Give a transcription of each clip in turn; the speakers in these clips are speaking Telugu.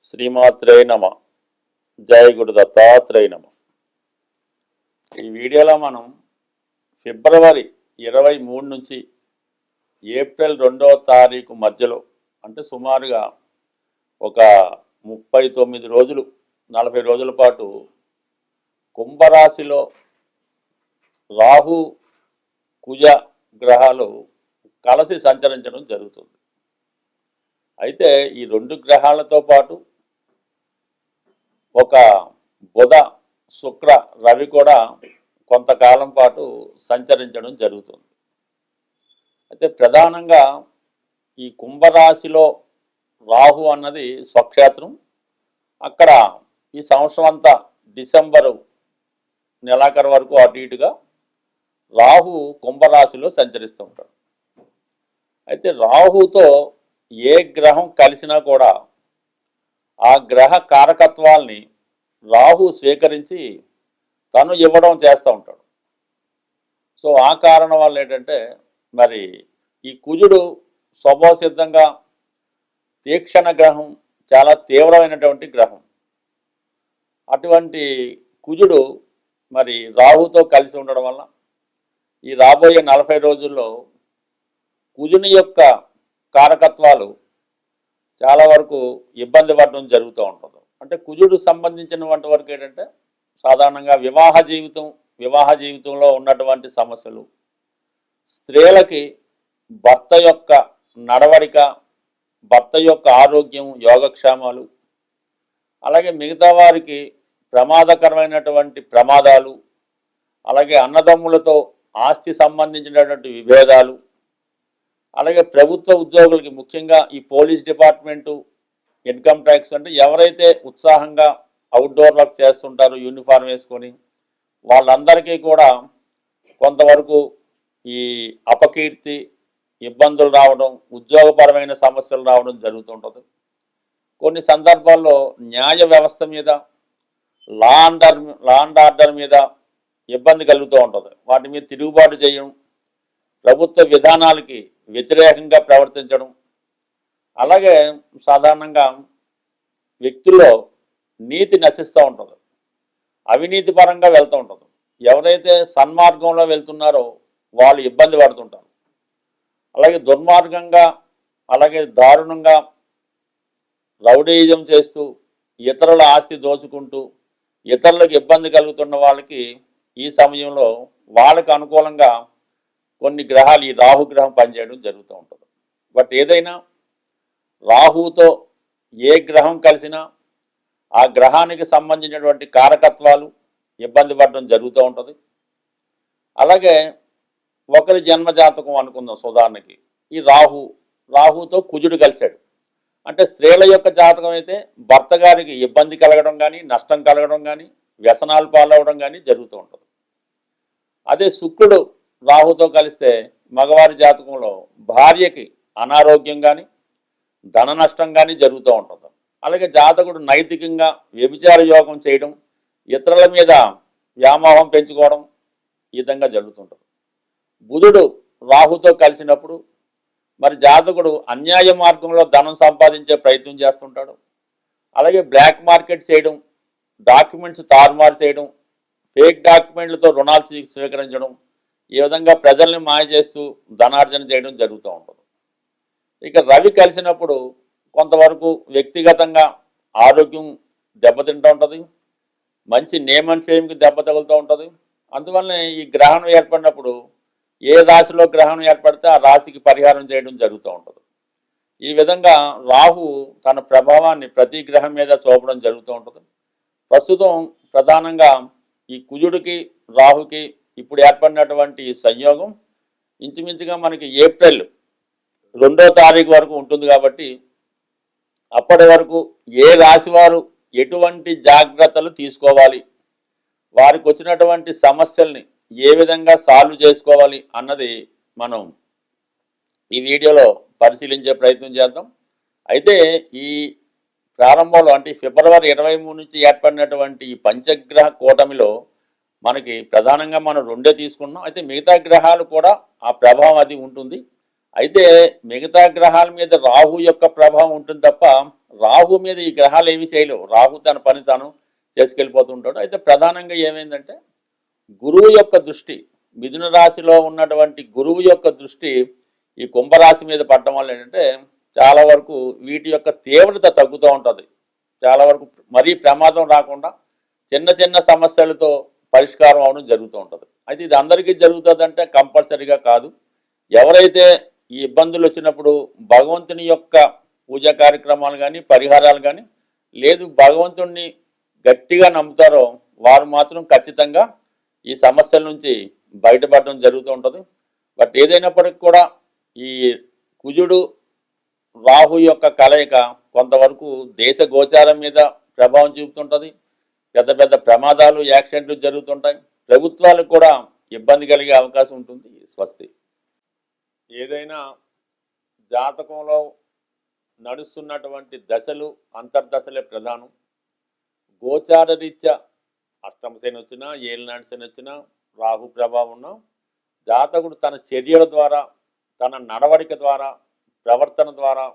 శ్రీమాత్రే నమ. జయ గురు దత్తాత్రేయ నమ. ఈ వీడియోలో మనం ఫిబ్రవరి 23 నుంచి ఏప్రిల్ 2వ తారీఖు మధ్యలో, అంటే సుమారుగా ఒక 39 రోజులు 40 రోజుల పాటు కుంభరాశిలో రాహు కుజ గ్రహాలు కలిసి సంచరించడం జరుగుతుంది. అయితే ఈ రెండు గ్రహాలతో పాటు ఒక బుధ శుక్ర రవి కూడా కొంతకాలం పాటు సంచరించడం జరుగుతుంది. అయితే ప్రధానంగా ఈ కుంభరాశిలో రాహు అన్నది స్వక్షేత్రం. అక్కడ ఈ సంవత్సరం అంతా డిసెంబరు నెలాఖరు వరకు అటు ఇటుగా రాహు కుంభరాశిలో సంచరిస్తూ ఉంటాడు. అయితే రాహుతో ఏ గ్రహం కలిసినా కూడా ఆ గ్రహ కారకత్వాల్ని రాహు స్వీకరించి తను ఇవ్వడం చేస్తూ ఉంటాడు. సో ఆ కారణం వల్ల ఏంటంటే, మరి ఈ కుజుడు స్వభావసిద్ధంగా తీక్షణ గ్రహం, చాలా తీవ్రమైనటువంటి గ్రహం. అటువంటి కుజుడు మరి రాహుతో కలిసి ఉండడం వల్ల ఈ రాబోయే 40 రోజుల్లో కుజుని యొక్క కారకత్వాలు చాలా వరకు ఇబ్బంది పడడం జరుగుతూ ఉంటుంది. అంటే కుజుడు సంబంధించినటువంటి వరకు ఏంటంటే, సాధారణంగా వివాహ జీవితంలో ఉన్నటువంటి సమస్యలు, స్త్రీలకి భర్త యొక్క నడవడిక, భర్త యొక్క ఆరోగ్యం, యోగక్షేమాలు, అలాగే మిగతా వారికి ప్రమాదకరమైనటువంటి ప్రమాదాలు, అలాగే అన్నదమ్ములతో ఆస్తి సంబంధించినటువంటి విభేదాలు, అలాగే ప్రభుత్వ ఉద్యోగులకి ముఖ్యంగా ఈ పోలీస్ డిపార్ట్మెంటు, ఇన్కమ్ ట్యాక్స్, అంటే ఎవరైతే ఉత్సాహంగా అవుట్డోర్ వర్క్ చేస్తుంటారో యూనిఫామ్ వేసుకొని, వాళ్ళందరికీ కూడా కొంతవరకు ఈ అపకీర్తి, ఇబ్బందులు రావడం, ఉద్యోగపరమైన సమస్యలు రావడం జరుగుతుంటుంది. కొన్ని సందర్భాల్లో న్యాయ వ్యవస్థ మీద, లా అండ్ ఆర్డర్ మీద ఇబ్బంది కలుగుతూ ఉంటుంది. వాటి మీద తిరుగుబాటు చేయడం, ప్రభుత్వ విధానాలకి వ్యతిరేకంగా ప్రవర్తించడం, అలాగే సాధారణంగా వ్యక్తుల్లో నీతి నశిస్తూ ఉంటుంది, అవినీతి పరంగా వెళ్తూ ఉంటుంది. ఎవరైతే సన్మార్గంలో వెళ్తున్నారో వాళ్ళు ఇబ్బంది పడుతుంటారు. అలాగే దుర్మార్గంగా, అలాగే దారుణంగా రౌడీయిజం చేస్తూ, ఇతరుల ఆస్తి దోచుకుంటూ, ఇతరులకు ఇబ్బంది కలుగుతున్న వాళ్ళకి ఈ సమయంలో వాళ్ళకు అనుకూలంగా కొన్ని గ్రహాలు, ఈ రాహుగ్రహం పనిచేయడం జరుగుతూ ఉంటుంది. బట్ ఏదైనా రాహుతో ఏ గ్రహం కలిసినా ఆ గ్రహానికి సంబంధించినటువంటి కారకత్వాలు ఇబ్బంది పడడం జరుగుతూ ఉంటుంది. అలాగే ఒకరి జన్మజాతకం అనుకుందాం ఉదాహరణకి, ఈ రాహుతో కుజుడు కలిశాడు అంటే, స్త్రీల యొక్క జాతకం అయితే భర్త గారికి ఇబ్బంది కలగడం కానీ, నష్టం కలగడం కానీ, వ్యసనాలు పాలవడం కానీ జరుగుతూ ఉంటుంది. అదే శుక్రుడు రాహుతో కలిస్తే మగవారి జాతకంలో భార్యకి అనారోగ్యం కానీ, ధన నష్టం కానీ జరుగుతూ ఉంటుంది. అలాగే జాతకుడు నైతికంగా వ్యభిచార యోగం చేయడం, ఇతరుల మీద వ్యామోహం పెంచుకోవడం, ఈ విధంగా జరుగుతుంటుంది. బుధుడు రాహుతో కలిసినప్పుడు మరి జాతకుడు అన్యాయ మార్గంలో ధనం సంపాదించే ప్రయత్నం చేస్తుంటాడు. అలాగే బ్లాక్ మార్కెట్ చేయడం, డాక్యుమెంట్స్ తారుమారు చేయడం, ఫేక్ డాక్యుమెంట్లతో రుణాలు స్వీకరించడం, ఈ విధంగా ప్రజల్ని మాయ చేస్తూ ధనార్జన చేయడం జరుగుతూ ఉంటుంది. ఇక రవి కలిసినప్పుడు కొంతవరకు వ్యక్తిగతంగా ఆరోగ్యం దెబ్బతింటూ ఉంటుంది, మంచి నేమ్ అండ్ ఫేమ్కి దెబ్బ తగులుతూ ఉంటుంది. అందువల్లనే ఈ గ్రహణం ఏర్పడినప్పుడు ఏ రాశిలో గ్రహణం ఏర్పడితే ఆ రాశికి పరిహారం చేయడం జరుగుతూ ఉంటుంది. ఈ విధంగా రాహు తన ప్రభావాన్ని ప్రతి గ్రహం మీద చూపడం జరుగుతూ ఉంటుంది. ప్రస్తుతం ప్రధానంగా ఈ కుజుడికి రాహుకి ఇప్పుడు ఏర్పడినటువంటి సంయోగం ఇంచుమించుగా మనకి ఏప్రిల్ 2వ తారీఖు వరకు ఉంటుంది. కాబట్టి అప్పటి వరకు ఏ రాశి వారు ఎటువంటి జాగ్రత్తలు తీసుకోవాలి, వారికి వచ్చినటువంటి సమస్యల్ని ఏ విధంగా సాల్వ్ చేసుకోవాలి అన్నది మనం ఈ వీడియోలో పరిశీలించే ప్రయత్నం చేద్దాం. అయితే ఈ ప్రారంభంలో, అంటే ఫిబ్రవరి 23 నుంచి ఏర్పడినటువంటి ఈ పంచగ్రహ కూటమిలో మనకి ప్రధానంగా మనం 2 తీసుకున్నాం. అయితే మిగతా గ్రహాలు కూడా ఆ ప్రభావం అది ఉంటుంది. అయితే మిగతా గ్రహాల మీద రాహు యొక్క ప్రభావం ఉంటుంది తప్ప రాహు మీద ఈ గ్రహాలు ఏమీ చేయలేవు. రాహు తన పని తాను చేసుకెళ్ళిపోతుంటాడు. అయితే ప్రధానంగా ఏమైందంటే గురువు యొక్క దృష్టి, మిథున రాశిలో ఉన్నటువంటి గురువు యొక్క దృష్టి ఈ కుంభరాశి మీద పడటం వల్ల ఏంటంటే చాలా వరకు వీటి యొక్క తీవ్రత తగ్గుతూ ఉంటుంది. చాలా వరకు మరీ ప్రమాదం రాకుండా చిన్న చిన్న సమస్యలతో పరిష్కారం అవడం జరుగుతూ ఉంటుంది. అయితే ఇది అందరికీ జరుగుతుందంటే కంపల్సరీగా కాదు. ఎవరైతే ఈ ఇబ్బందులు వచ్చినప్పుడు భగవంతుని యొక్క పూజా కార్యక్రమాలు కానీ పరిహారాలు కానీ లేదు భగవంతుణ్ణి గట్టిగా నమ్ముతారో వారు మాత్రం ఖచ్చితంగా ఈ సమస్యల నుంచి బయటపడడం జరుగుతూ ఉంటుంది. బట్ ఏదైనప్పటికీ కూడా ఈ కుజుడు రాహు యొక్క కలయిక కొంతవరకు దేశ గోచారం మీద ప్రభావం చూపుతుంటుంది. పెద్ద పెద్ద ప్రమాదాలు యాక్సిడెంట్లు జరుగుతుంటాయి. ప్రభుత్వాలకు కూడా ఇబ్బంది కలిగే అవకాశం ఉంటుంది. స్వస్తి. ఏదైనా జాతకంలో నడుస్తున్నటువంటి దశలు అంతర్దశలే ప్రధానం. గోచార రీత్యా అష్టమ శని వచ్చినా ఏలినాటి శని వచ్చినా రాహు ప్రభావం ఉన్నా జాతకుడు తన చర్యల ద్వారా తన నడవడిక ద్వారా ప్రవర్తన ద్వారా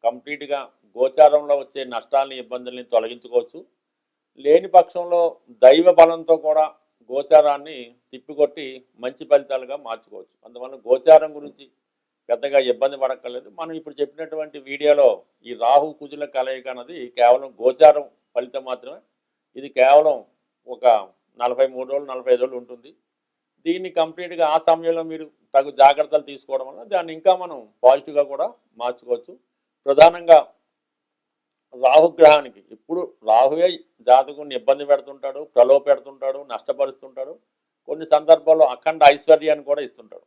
కంప్లీట్గా గోచారంలో వచ్చే నష్టాలని ఇబ్బందుల్ని తొలగించుకోవచ్చు. లేని పక్షంలో దైవ బలంతో కూడా గోచారాన్ని తిప్పికొట్టి మంచి ఫలితాలుగా మార్చుకోవచ్చు. అందువల్ల గోచారం గురించి పెద్దగా ఇబ్బంది పడక్కర్లేదు. మనం ఇప్పుడు చెప్పినటువంటి వీడియోలో ఈ రాహు కుజుల కలయిక అన్నది కేవలం గోచారం ఫలితం మాత్రమే. ఇది కేవలం ఒక 43 రోజులు 45 రోజులు ఉంటుంది. దీన్ని కంప్లీట్గా ఆ సమయంలో మీరు తగు జాగ్రత్తలు తీసుకోవడం వల్ల దాన్ని ఇంకా మనం పాజిటివ్గా కూడా మార్చుకోవచ్చు. ప్రధానంగా రాహుగ్రహానికి ఇప్పుడు రాహువే జాతకుని ఇబ్బంది పెడుతుంటాడు, ప్రలోభ పెడుతుంటాడు, నష్టపరుస్తుంటాడు. కొన్ని సందర్భాల్లో అఖండ ఐశ్వర్యాన్ని కూడా ఇస్తుంటాడు.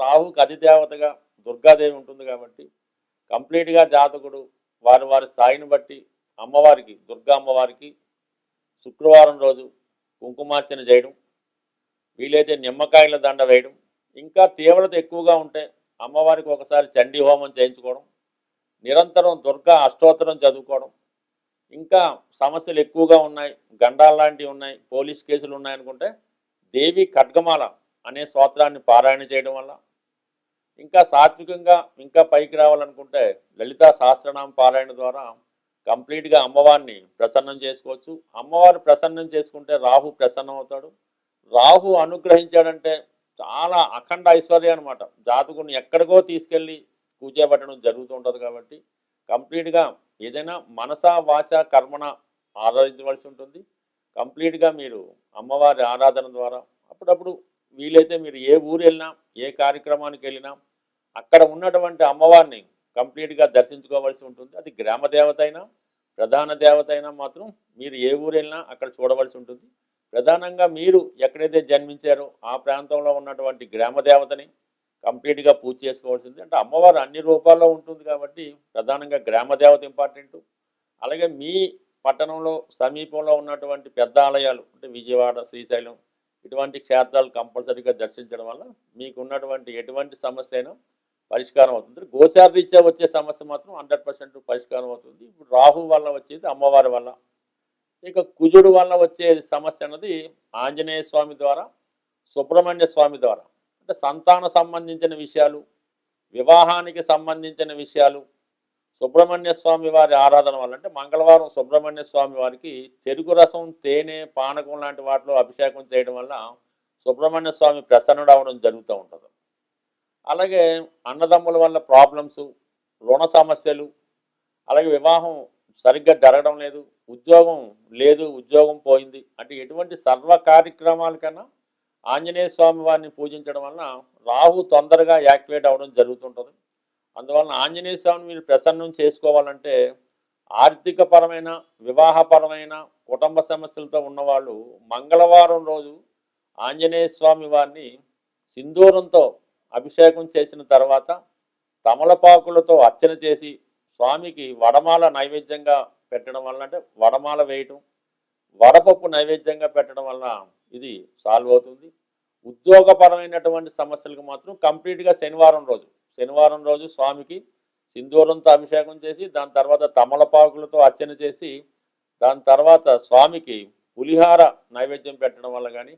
రాహుకి అధిదేవతగా దుర్గాదేవి ఉంటుంది కాబట్టి కంప్లీట్గా జాతకుడు వారి వారి స్థాయిని బట్టి అమ్మవారికి దుర్గా అమ్మవారికి శుక్రవారం రోజు కుంకుమార్చన చేయడం, వీలైతే నిమ్మకాయల దండ వేయడం, ఇంకా తీవ్రత ఎక్కువగా ఉంటే అమ్మవారికి ఒకసారి చండీ హోమం చేయించుకోవడం, నిరంతరం దుర్గా అష్టోత్తరం చదువుకోవడం, ఇంకా సమస్యలు ఎక్కువగా ఉన్నాయి, గండాలు లాంటివి ఉన్నాయి, పోలీస్ కేసులు ఉన్నాయనుకుంటే దేవి ఖడ్గమాల అనే స్తోత్రాన్ని పారాయణ చేయడం వల్ల, ఇంకా సాత్వికంగా ఇంకా పైకి రావాలనుకుంటే లలితా సహస్రనామ పారాయణ ద్వారా కంప్లీట్గా అమ్మవారిని ప్రసన్నం చేసుకోవచ్చు. అమ్మవారు ప్రసన్నం చేసుకుంటే రాహు ప్రసన్నం అవుతాడు. రాహు అనుగ్రహించాడంటే చాలా అఖండ ఐశ్వర్యం అనమాట. జాతకుని ఎక్కడికో తీసుకెళ్ళి కూర్చోబెట్టడం జరుగుతుంటుంది. కాబట్టి కంప్లీట్గా ఏదైనా మనసా వాచ కర్మణ ఆరాధించవలసి ఉంటుంది. కంప్లీట్గా మీరు అమ్మవారి ఆరాధన ద్వారా అప్పుడప్పుడు వీలైతే మీరు ఏ ఊరు వెళ్ళినా ఏ కార్యక్రమానికి వెళ్ళినా అక్కడ ఉన్నటువంటి అమ్మవారిని కంప్లీట్గా దర్శించుకోవాల్సి ఉంటుంది. అది గ్రామ దేవత అయినా ప్రధాన దేవత అయినా మాత్రం మీరు ఏ ఊరు వెళ్ళినా అక్కడ చూడవలసి ఉంటుంది. ప్రధానంగా మీరు ఎక్కడైతే జన్మించారో ఆ ప్రాంతంలో ఉన్నటువంటి గ్రామ దేవతని కంప్లీట్గా పూజ చేసుకోవాల్సింది. అంటే అమ్మవారు అన్ని రూపాల్లో ఉంటుంది కాబట్టి ప్రధానంగా గ్రామ దేవత ఇంపార్టెంట్. అలాగే మీ పట్టణంలో సమీపంలో ఉన్నటువంటి పెద్ద ఆలయాలు అంటే విజయవాడ, శ్రీశైలం ఇటువంటి క్షేత్రాలు కంపల్సరీగా దర్శించడం వల్ల మీకు ఉన్నటువంటి ఎటువంటి సమస్య అయినా పరిష్కారం అవుతుంది. గోచార రీత్యా వచ్చే సమస్య మాత్రం 100% పరిష్కారం అవుతుంది. ఇప్పుడు రాహు వల్ల వచ్చేది అమ్మవారి వల్ల. ఇక కుజుడు వల్ల వచ్చే సమస్య అన్నది ఆంజనేయ స్వామి ద్వారా, సుబ్రహ్మణ్య స్వామి ద్వారా, అంటే సంతాన సంబంధించిన విషయాలు, వివాహానికి సంబంధించిన విషయాలు, సుబ్రహ్మణ్య స్వామి వారి ఆరాధన వల్ల, అంటే మంగళవారం సుబ్రహ్మణ్య స్వామి వారికి చెరుకు రసం, తేనె, పానకం లాంటి వాటిలో అభిషేకం చేయడం వల్ల సుబ్రహ్మణ్య స్వామి ప్రసన్నుడు అవడం జరుగుతూ ఉంటుంది. అలాగే అన్నదమ్ముల వల్ల ప్రాబ్లమ్స్, రుణ సమస్యలు, అలాగే వివాహం సరిగ్గా జరగడం లేదు, ఉద్యోగం లేదు, ఉద్యోగం పోయింది, అంటే ఎటువంటి సర్వ కార్యక్రమాలకన్నా ఆంజనేయ స్వామి వారిని పూజించడం వలన రాహు తొందరగా యాక్టివేట్ అవ్వడం జరుగుతుంటుంది. అందువలన ఆంజనేయ స్వామిని మీరు ప్రసన్నం చేసుకోవాలంటే ఆర్థికపరమైన, వివాహపరమైన, కుటుంబ సమస్యలతో ఉన్నవాళ్ళు మంగళవారం రోజు ఆంజనేయ స్వామి వారిని సింధూరంతో అభిషేకం చేసిన తర్వాత తమలపాకులతో అర్చన చేసి స్వామికి వడమాల నైవేద్యంగా పెట్టడం వల్ల, అంటే వడమాల వేయటం, వడపప్పు నైవేద్యంగా పెట్టడం వల్ల ఇది సాల్వ్ అవుతుంది. ఉద్యోగపరమైనటువంటి సమస్యలకు మాత్రం కంప్లీట్గా శనివారం రోజు స్వామికి సింధూరంతో అభిషేకం చేసి దాని తర్వాత తమలపాకులతో అర్చన చేసి దాని తర్వాత స్వామికి పులిహార నైవేద్యం పెట్టడం వల్ల కానీ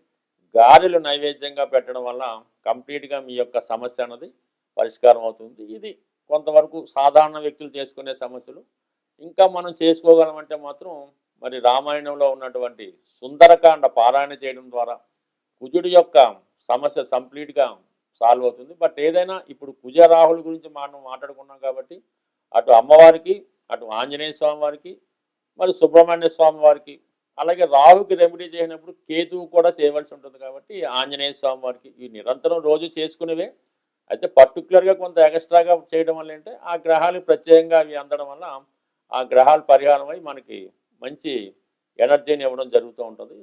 గారెలు నైవేద్యంగా పెట్టడం వల్ల కంప్లీట్గా మీ యొక్క సమస్య అన్నది పరిష్కారం అవుతుంది. పరిష్కారం అవుతుంది. ఇది కొంతవరకు సాధారణ వ్యక్తులు చేసుకునే సమస్యలు. ఇంకా మనం చేసుకోగలమంటే మాత్రం మరి రామాయణంలో ఉన్నటువంటి సుందరకాండ పారాయణ చేయడం ద్వారా కుజుడి యొక్క సమస్య కంప్లీట్‌గా సాల్వ్ అవుతుంది. బట్ ఏదైనా ఇప్పుడు కుజ రాహుల గురించి మనం మాట్లాడుకున్నాం కాబట్టి అటు అమ్మవారికి, అటు ఆంజనేయ స్వామి వారికి, మరి సుబ్రహ్మణ్య స్వామి వారికి, అలాగే రాహుకి రెమెడీ చేయనప్పుడు కేతువు కూడా చేయవలసి ఉంటుంది కాబట్టి ఆంజనేయ స్వామి వారికి ఇవి నిరంతరం రోజు చేసుకునేవే. అయితే పర్టిక్యులర్‌గా కొంత ఎక్స్‌ట్రాగా చేయడం వల్ల ఏంటే ఆ గ్రహాలు ప్రత్యేకంగా అవి అందడం వల్ల ఆ గ్రహాలు పరిహారమై మనకి మంచి ఎనర్జీని ఇవ్వడం జరుగుతూ ఉంటుంది.